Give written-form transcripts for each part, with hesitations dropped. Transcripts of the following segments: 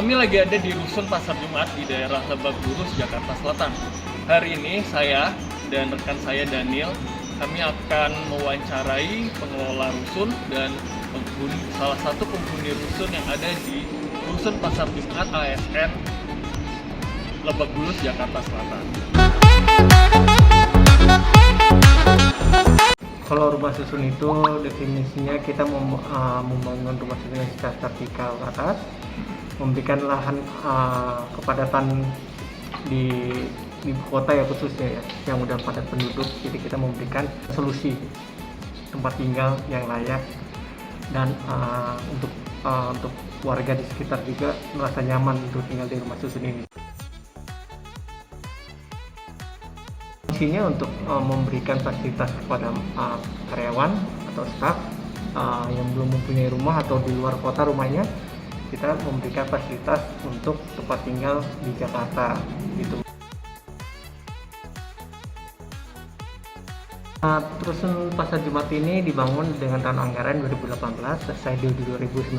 Kami lagi ada di Rusun Pasar Jumat di daerah Lebak Bulus, Jakarta Selatan. Hari ini saya dan rekan saya Daniel, kami akan mewawancarai pengelola rusun dan salah satu penghuni rusun yang ada di Rusun Pasar Jumat ASN Lebak Bulus, Jakarta Selatan. Kalau rumah susun itu definisinya kita membangun rumah susun yang secara vertikal ke atas, memberikan lahan kepadatan di ibu kota ya khususnya ya, yang udah padat penduduk. Jadi kita memberikan solusi tempat tinggal yang layak dan untuk warga di sekitar juga merasa nyaman untuk tinggal di rumah susun ini. Fungsinya untuk memberikan fasilitas kepada karyawan atau staf yang belum mempunyai rumah atau di luar kota rumahnya, kita memberikan fasilitas untuk tempat tinggal di Jakarta gitu. Rusun Pasar Jumat ini dibangun dengan tahun anggaran 2018, selesai di 2019.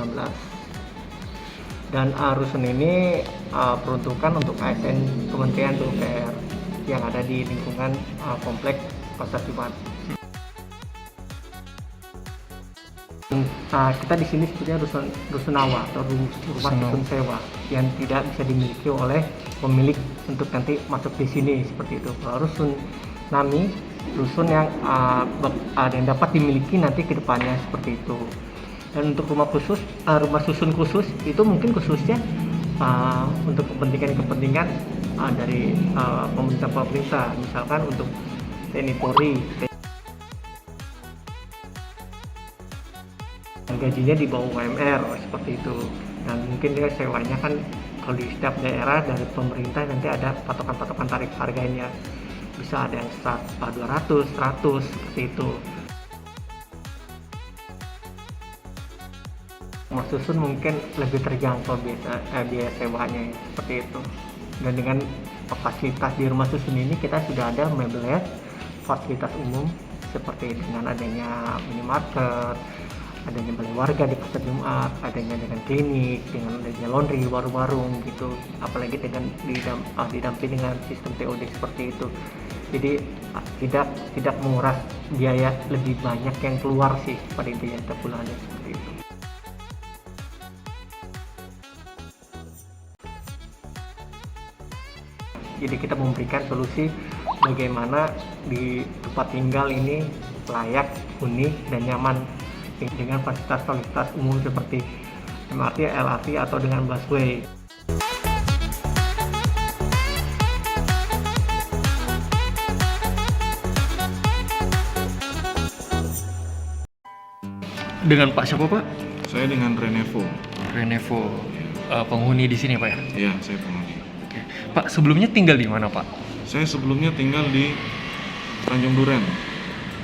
Dan rusun ini peruntukan untuk ASN Kementerian PUPR yang ada di lingkungan kompleks Pasar Jumat. Kita di sini sebutnya rusunawa atau rumah susun sewa yang tidak bisa dimiliki oleh pemilik untuk nanti masuk di sini seperti itu. Kalau rusun nami, rusun yang dapat dimiliki nanti ke depannya seperti itu. Dan untuk rumah susun khusus itu mungkin khususnya untuk kepentingan dari pemerintah, misalkan untuk TNI Polri, gajinya di bawah UMR seperti itu. Dan mungkin dia sewanya kan kalau di setiap daerah dari pemerintah nanti ada patokan tarif harganya, bisa ada yang 200, 100 seperti itu. Rumah susun mungkin lebih terjangkau biaya sewanya seperti itu. Dan dengan fasilitas di rumah susun ini kita sudah ada mebel, fasilitas umum seperti dengan adanya minimarket, adanya balai warga di Pasar Jumat, adanya dengan klinik, dengan adanya laundry, warung-warung gitu, apalagi dengan didampingi dengan sistem TOD seperti itu. Jadi tidak menguras biaya lebih banyak yang keluar sih pada intinya setiap bulannya seperti itu. Jadi kita memberikan solusi bagaimana di tempat tinggal ini layak, unik, dan nyaman dengan fasilitas umum seperti MRT, LRT, atau dengan busway. Dengan Pak siapa, Pak? Saya dengan Renevo. Renevo, penghuni di sini, Pak ya? Iya, saya penghuni. Oke. Pak, sebelumnya tinggal di mana, Pak? Saya sebelumnya tinggal di Tanjung Duren.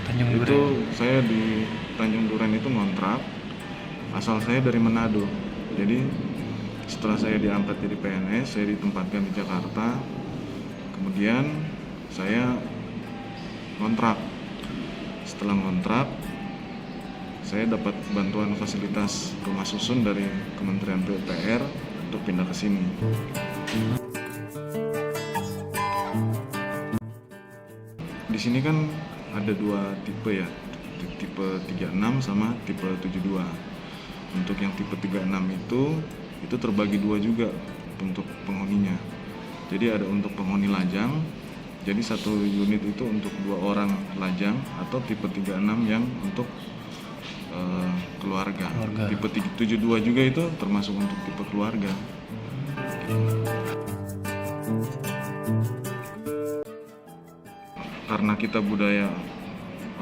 Tanjung Duren. Itu saya di Tanjung Duren itu ngontrak. Asal saya dari Manado. Jadi setelah saya diangkat jadi PNS, saya ditempatkan di Jakarta. Kemudian saya ngontrak. Setelah ngontrak, saya dapat bantuan fasilitas rumah susun dari Kementerian PUPR untuk pindah ke sini. Di sini kan ada dua tipe ya, tipe 36 sama tipe 72. Untuk yang tipe 36 itu terbagi dua juga untuk penghuninya. Jadi ada untuk penghuni lajang, jadi satu unit itu untuk 2 orang lajang, atau tipe 36 yang untuk keluarga. Tipe 72 juga itu termasuk untuk tipe keluarga. Karena kita budaya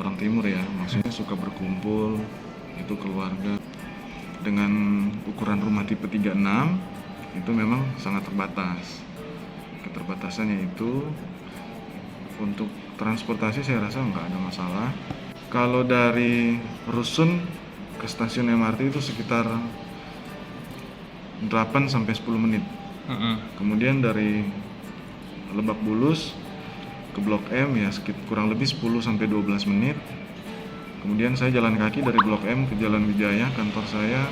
orang timur ya, maksudnya suka berkumpul, itu keluarga. Dengan ukuran rumah tipe 36 itu memang sangat terbatas. Keterbatasannya itu untuk transportasi saya rasa nggak ada masalah. Kalau dari Rusun ke stasiun MRT itu sekitar 8 sampai 10 menit. Kemudian dari Lebak Bulus ke Blok M ya kurang lebih 10 sampai 12 menit. Kemudian saya jalan kaki dari Blok M ke Jalan Wijaya, kantor saya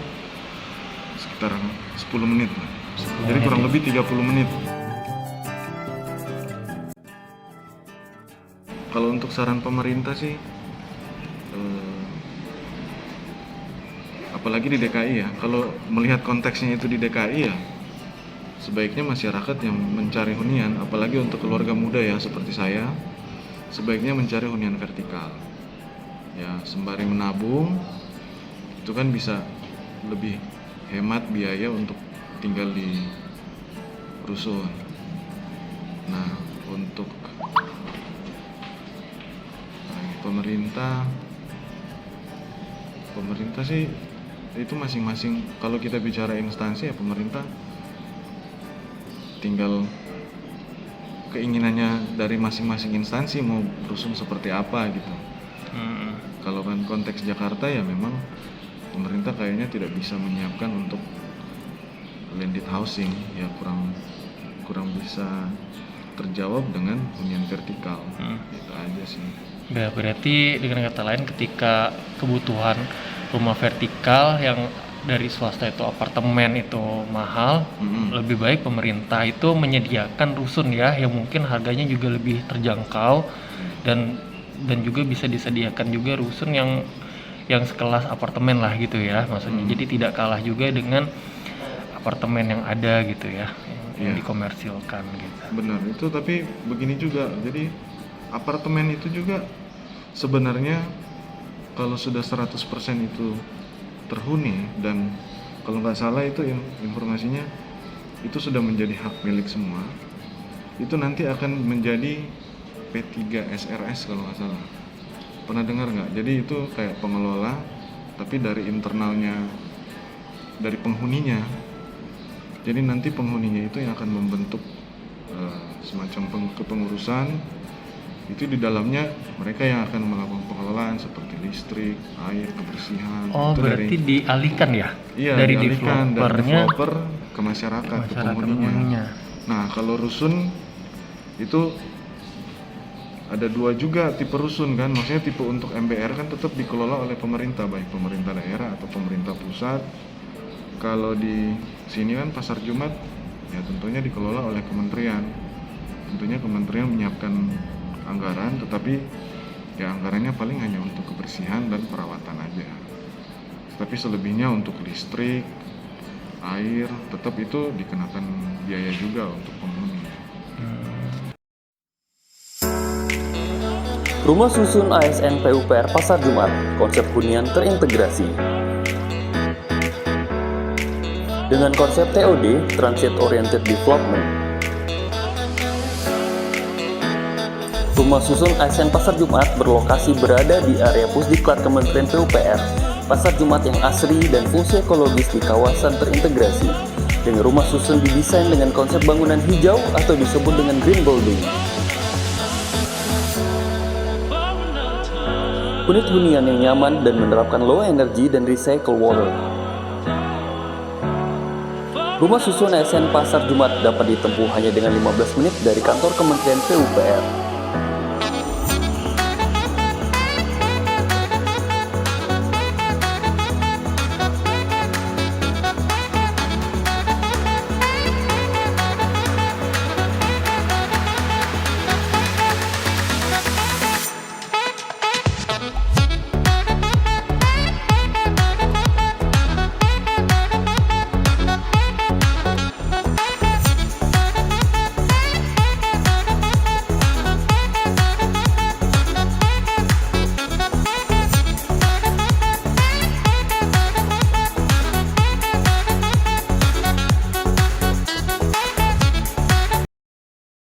sekitar 10 menit. Jadi kurang lebih 30 menit. Kalau untuk saran pemerintah sih, apalagi di DKI ya, kalau melihat konteksnya itu di DKI ya, sebaiknya masyarakat yang mencari hunian, apalagi untuk keluarga muda ya seperti saya, sebaiknya mencari hunian vertikal. Ya, sembari menabung, itu kan bisa lebih hemat biaya untuk tinggal di rusun. Nah, untuk pemerintah sih itu masing-masing. Kalau kita bicara instansi ya pemerintah tinggal keinginannya dari masing-masing instansi mau rusun seperti apa gitu. Kalau kan konteks Jakarta ya memang pemerintah kayaknya tidak bisa menyiapkan untuk landed housing, ya kurang bisa terjawab dengan hunian vertikal. Itu aja sih. Ya, berarti dengan kata lain ketika kebutuhan rumah vertikal yang dari swasta itu apartemen itu mahal, lebih baik pemerintah itu menyediakan rusun ya yang mungkin harganya juga lebih terjangkau dan juga bisa disediakan juga rusun yang sekelas apartemen lah gitu ya maksudnya. Jadi tidak kalah juga dengan apartemen yang ada gitu ya yang dikomersilkan gitu. Benar itu, tapi begini juga. Jadi apartemen itu juga sebenarnya kalau sudah 100% itu terhuni dan kalau nggak salah itu informasinya itu sudah menjadi hak milik semua, itu nanti akan menjadi P3 SRS kalau nggak salah. Pernah dengar nggak? Jadi itu kayak pengelola tapi dari internalnya, dari penghuninya. Jadi nanti penghuninya itu yang akan membentuk semacam kepengurusan. Itu di dalamnya mereka yang akan melakukan pengelolaan seperti listrik, air, kebersihan. Oh, itu berarti dialihkan ya? Iya, dari dialihkan dari developernya developer ke masyarakat, ke penghuninya. Nah, kalau rusun itu ada dua juga tipe rusun kan, maksudnya tipe untuk MBR kan tetap dikelola oleh pemerintah, baik pemerintah daerah atau pemerintah pusat. Kalau di sini kan Pasar Jumat ya tentunya dikelola oleh kementerian. Tentunya kementerian menyiapkan anggaran, tetapi ya anggarannya paling hanya untuk kebersihan dan perawatan aja. Tapi selebihnya untuk listrik, air, tetap itu dikenakan biaya juga untuk penghuni. Rumah susun ASN PUPR Pasar Jumat, konsep hunian terintegrasi. Dengan konsep TOD, Transit Oriented Development. Rumah susun ASN Pasar Jumat berlokasi berada di area Pusdiklat Kementerian PUPR, Pasar Jumat yang asri dan fungsi ekologis di kawasan terintegrasi. Dengan rumah susun didesain dengan konsep bangunan hijau atau disebut dengan green building. Unit hunian yang nyaman dan menerapkan low energy dan recycle water. Rumah susun ASN Pasar Jumat dapat ditempuh hanya dengan 15 menit dari kantor Kementerian PUPR.